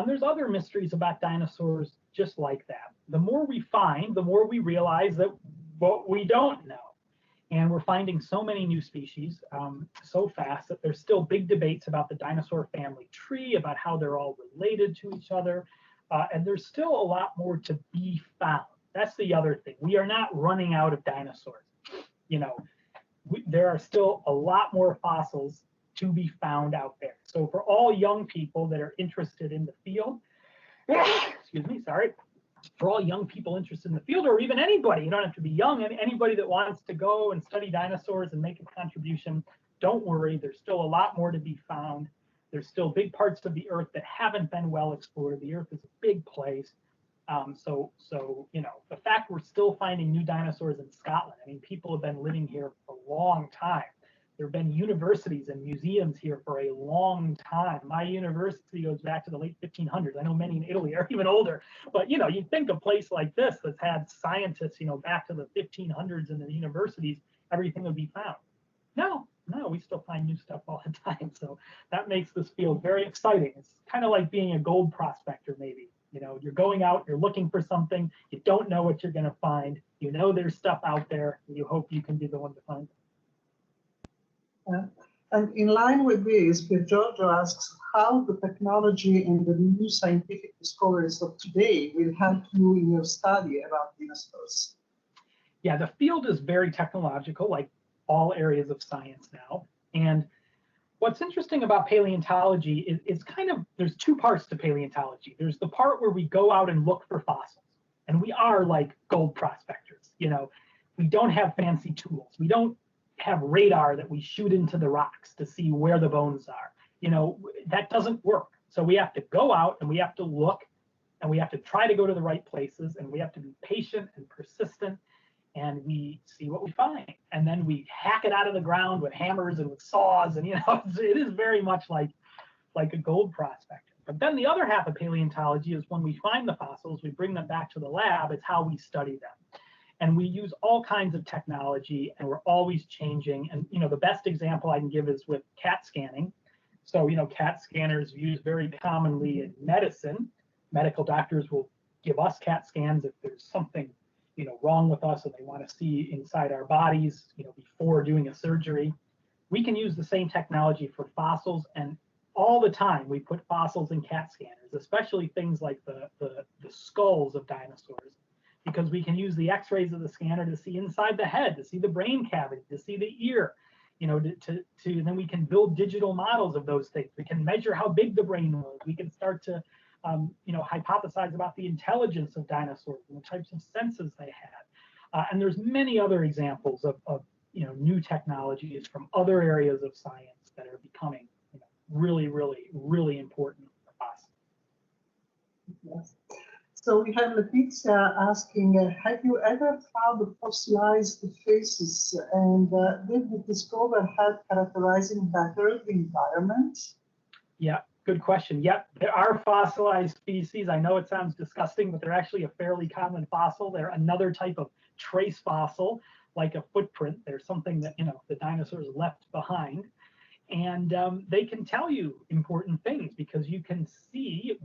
B: There's other mysteries about dinosaurs just like that. The more we find, the more we realize that what we don't know. And we're finding so many new species so fast that there's still big debates about the dinosaur family tree, about how they're all related to each other. And there's still a lot more to be found. That's the other thing. We are not running out of dinosaurs. You know, there are still a lot more fossils to be found out there. So for all young people that are interested in the field, excuse me, sorry. For all young people interested in the field, or even anybody, you don't have to be young, and anybody that wants to go and study dinosaurs and make a contribution, don't worry, there's still a lot more to be found. There's still big parts of the Earth that haven't been well explored. The Earth is a big place. So you know, the fact we're still finding new dinosaurs in Scotland, I mean, people have been living here for a long time. There have been universities and museums here for a long time. My university goes back to the late 1500s. I know many in Italy are even older, but you know, you'd think a place like this that's had scientists, you know, back to the 1500s in the universities, everything would be found. No, we still find new stuff all the time. So that makes this field very exciting. It's kind of like being a gold prospector, maybe. You know, you're going out, you're looking for something, you don't know what you're going to find. You know there's stuff out there, and you hope you can be the one to find it.
A: And in line with this, Pier Giorgio asks how the technology and the new scientific discoveries of today will help you in your study about dinosaurs.
B: Yeah, the field is very technological, like all areas of science now. And what's interesting about paleontology is it's kind of, there's two parts to paleontology. There's the part where we go out and look for fossils. And we are like gold prospectors. You know, we don't have fancy tools. We don't have radar that we shoot into the rocks to see where the bones are. You know, that doesn't work. So we have to go out and we have to look and we have to try to go to the right places and we have to be patient and persistent and we see what we find. And then we hack it out of the ground with hammers and with saws. And, you know, it is very much like a gold prospector. But then the other half of paleontology is when we find the fossils, we bring them back to the lab, it's how we study them. And we use all kinds of technology, and we're always changing. And the best example I can give is with CAT scanning. So CAT scanners used very commonly in medicine. Medical doctors will give us CAT scans if there's something wrong with us and they want to see inside our bodies before doing a surgery. We can use the same technology for fossils, and all the time we put fossils in CAT scanners, especially things like the skulls of dinosaurs, because we can use the x-rays of the scanner to see inside the head, to see the brain cavity, to see the ear, then we can build digital models of those things. We can measure how big the brain was. We can start to hypothesize about the intelligence of dinosaurs and the types of senses they had. And there's many other examples of new technologies from other areas of science that are becoming really, really, really important for us.
A: Yes. So we have Letitia asking, have you ever found the fossilized faces, and did the discover help characterizing better the environment?
B: Yeah, good question. Yep, there are fossilized species. I know it sounds disgusting, but they're actually a fairly common fossil. They're another type of trace fossil, like a footprint. They're something that the dinosaurs left behind. And they can tell you important things because you can see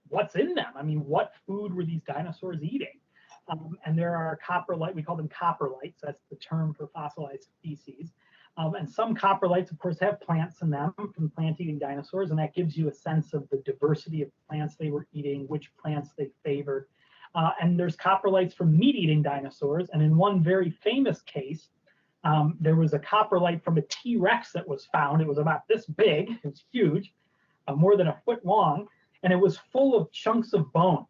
B: what's in them. I mean, what food were these dinosaurs eating? And there are coprolite, we call them coprolites, that's the term for fossilized species. And some coprolites, of course, have plants in them from plant-eating dinosaurs, and that gives you a sense of the diversity of plants they were eating, which plants they favored. And there's coprolites from meat-eating dinosaurs, and in one very famous case, there was a coprolite from a T-Rex that was found. It was about this big, it was huge, more than a foot long, and it was full of chunks of bone.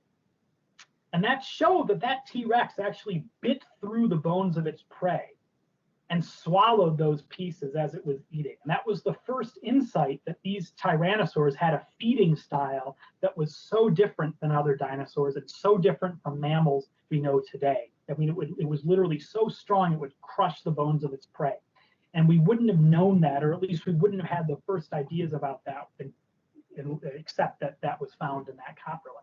B: And that showed that that T-Rex actually bit through the bones of its prey and swallowed those pieces as it was eating. And that was the first insight that these tyrannosaurs had a feeding style that was so different than other dinosaurs and so different from mammals we know today. I mean, it was literally so strong it would crush the bones of its prey. And we wouldn't have known that, or at least we wouldn't have had the first ideas about that, except that that was found in that coprolite.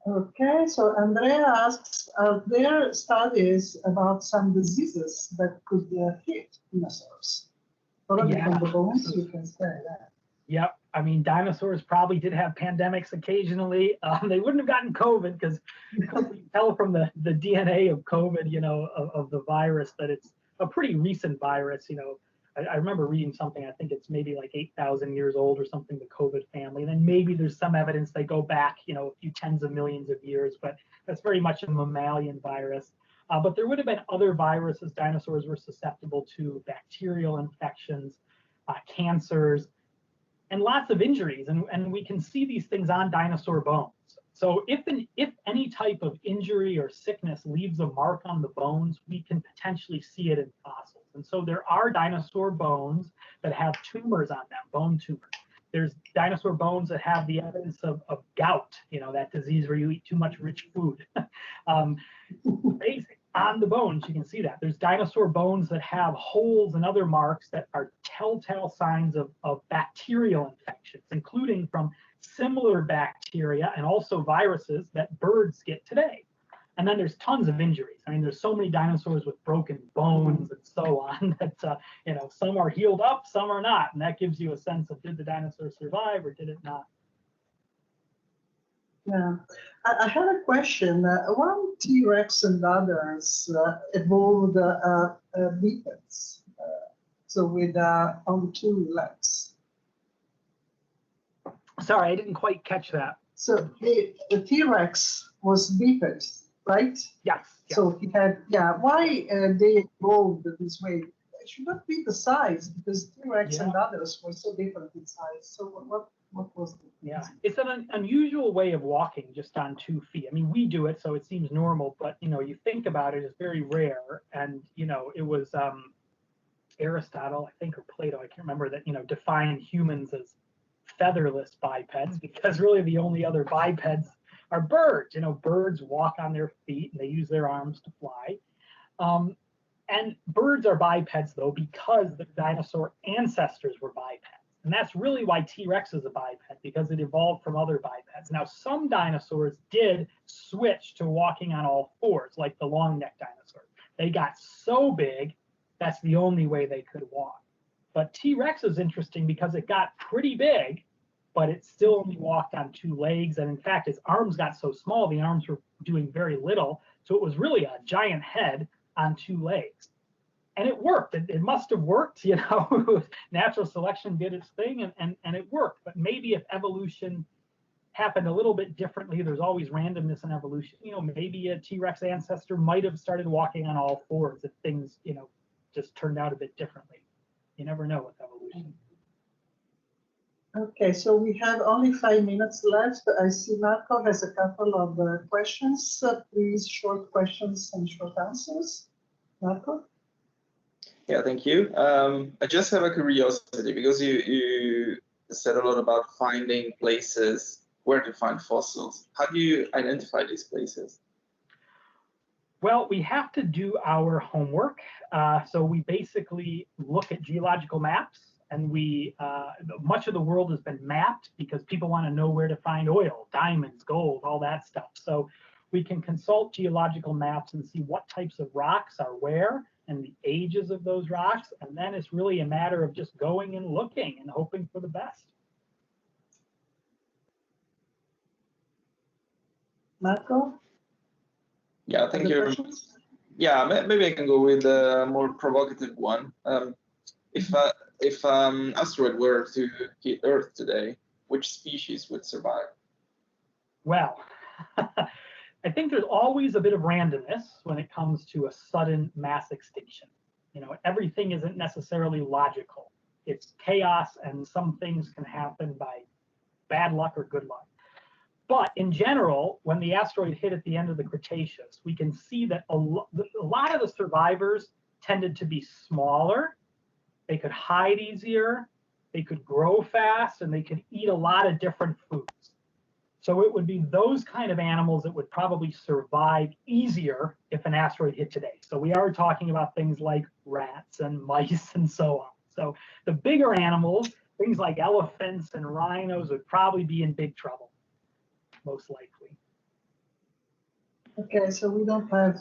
A: Okay, so Andrea asks, are there studies about some diseases that could hit dinosaurs? Probably
B: Yeah.
A: from the bones, you can say that.
B: Yep. I mean, dinosaurs probably did have pandemics occasionally. They wouldn't have gotten COVID because you can tell from the DNA of COVID, of the virus, that it's a pretty recent virus. I remember reading something, I think it's maybe like 8,000 years old or something, the COVID family. And then maybe there's some evidence they go back, a few tens of millions of years, but that's very much a mammalian virus. But there would have been other viruses dinosaurs were susceptible to, bacterial infections, cancers, and lots of injuries. And we can see these things on dinosaur bones. So if any type of injury or sickness leaves a mark on the bones, we can potentially see it in fossils. And so there are dinosaur bones that have tumors on them, bone tumors. There's dinosaur bones that have the evidence of gout, that disease where you eat too much rich food. Amazing. On the bones, you can see that. There's dinosaur bones that have holes and other marks that are telltale signs of bacterial infections, including from similar bacteria and also viruses that birds get today. And then there's tons of injuries. I mean, there's so many dinosaurs with broken bones and so on that, some are healed up, some are not. And that gives you a sense of, did the dinosaur survive or did it not?
A: Yeah, I have a question. One T-Rex and others evolved bipeds, so with on two legs.
B: Sorry, I didn't quite catch that.
A: So the T-Rex was biped, right?
B: Yes.
A: So he had, why they evolved this way? It should not be the size, because T-Rex and others were so different in size. So what was the reason?
B: It's an unusual way of walking just on 2 feet. I mean, we do it, so it seems normal, but you think about it, it's very rare. And it was Aristotle, I think, or Plato, I can't remember, that defined humans as featherless bipeds, because really the only other bipeds are birds. Birds walk on their feet and they use their arms to fly. And birds are bipeds, though, because the dinosaur ancestors were bipeds. And that's really why T-Rex is a biped, because it evolved from other bipeds. Now, some dinosaurs did switch to walking on all fours, like the long-necked dinosaurs. They got so big, that's the only way they could walk. But T-Rex is interesting because it got pretty big, but it still only walked on 2 legs. And in fact, its arms got so small, the arms were doing very little. So it was really a giant head on 2 legs. And it worked. It must have worked, you know. Natural selection did its thing, and it worked. But maybe if evolution happened a little bit differently, there's always randomness in evolution. You know, maybe a T-Rex ancestor might have started walking on all fours if things, you know, just turned out a bit differently. You never know with evolution.
A: Okay, so we have only 5 minutes left. I see Marco has a couple of questions. Please, short questions and short answers. Marco?
C: Yeah, thank you. I just have a curiosity because you said a lot about finding places where to find fossils. How do you identify these places?
B: Well, we have to do our homework. So we basically look at geological maps, and much of the world has been mapped because people want to know where to find oil, diamonds, gold, all that stuff. So we can consult geological maps and see what types of rocks are where and the ages of those rocks. And then it's really a matter of just going and looking and hoping for the best.
A: Marco?
C: Yeah, thank you. Yeah, maybe I can go with a more provocative one. If asteroid were to hit Earth today, which species would survive?
B: Well, I think there's always a bit of randomness when it comes to a sudden mass extinction. You know, everything isn't necessarily logical. It's chaos, and some things can happen by bad luck or good luck. But in general, when the asteroid hit at the end of the Cretaceous, we can see that a lot of the survivors tended to be smaller. They could hide easier, they could grow fast, and they could eat a lot of different foods. So it would be those kind of animals that would probably survive easier if an asteroid hit today. So we are talking about things like rats and mice and so on. So the bigger animals, things like elephants and rhinos, would probably be in big trouble, most likely.
A: Okay, so we don't have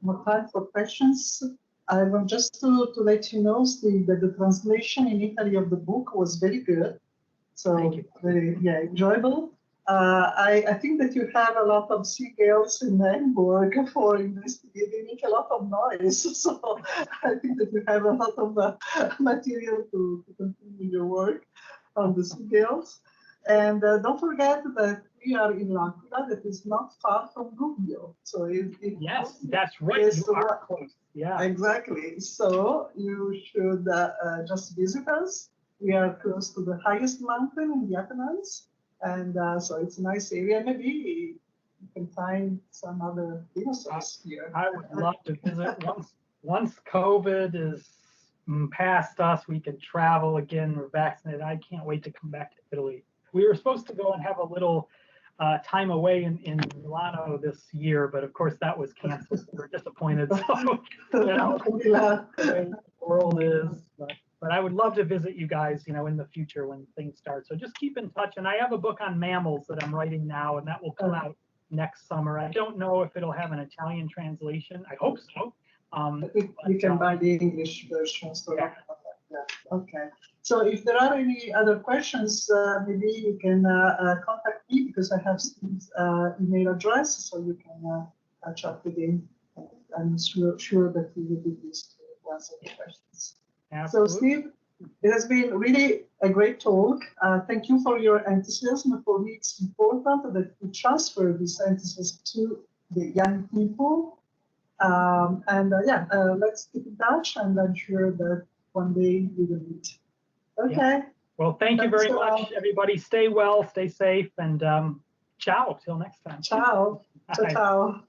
A: more time for questions. I want just to let you know, Steve, that the translation in Italy of the book was very good. So very enjoyable. I think that you have a lot of seagulls in Edinburgh for investigating. They make a lot of noise, so I think that you have a lot of material to continue your work on the seagulls. And don't forget that we are in L'Aquila, that is not far from Gubbio. So
B: yes, that's right. You are close. Yeah, exactly.
A: So you should just visit us. We are close to the highest mountain in the Apennines. And so it's a nice area. Maybe you can find some other dinosaurs here.
B: I would love to visit. Once COVID is past us, we can travel again. We're vaccinated. I can't wait to come back to Italy. We were supposed to go and have a little time away in Milano this year, but of course that was canceled. We're disappointed. So, you know, the world is. But I would love to visit you guys, you know, in the future when things start. So just keep in touch. And I have a book on mammals that I'm writing now, and that will come out next summer. I don't know if it'll have an Italian translation. I hope so.
A: You can buy the English version. So yeah. Okay. So if there are any other questions, maybe you can contact me because I have Steve's email address, so you can chat with him. I'm sure that he will be pleased to answer the questions.
B: Absolutely.
A: So Steve, it has been really a great talk. Thank you for your enthusiasm. For me, it's important that we transfer this enthusiasm to the young people. Let's keep in touch, and I'm sure that one day we will meet. Okay.
B: Yeah. Well, thank you very much, everybody. Stay well, stay safe, and ciao till next time.
A: Ciao. Ciao. Ciao.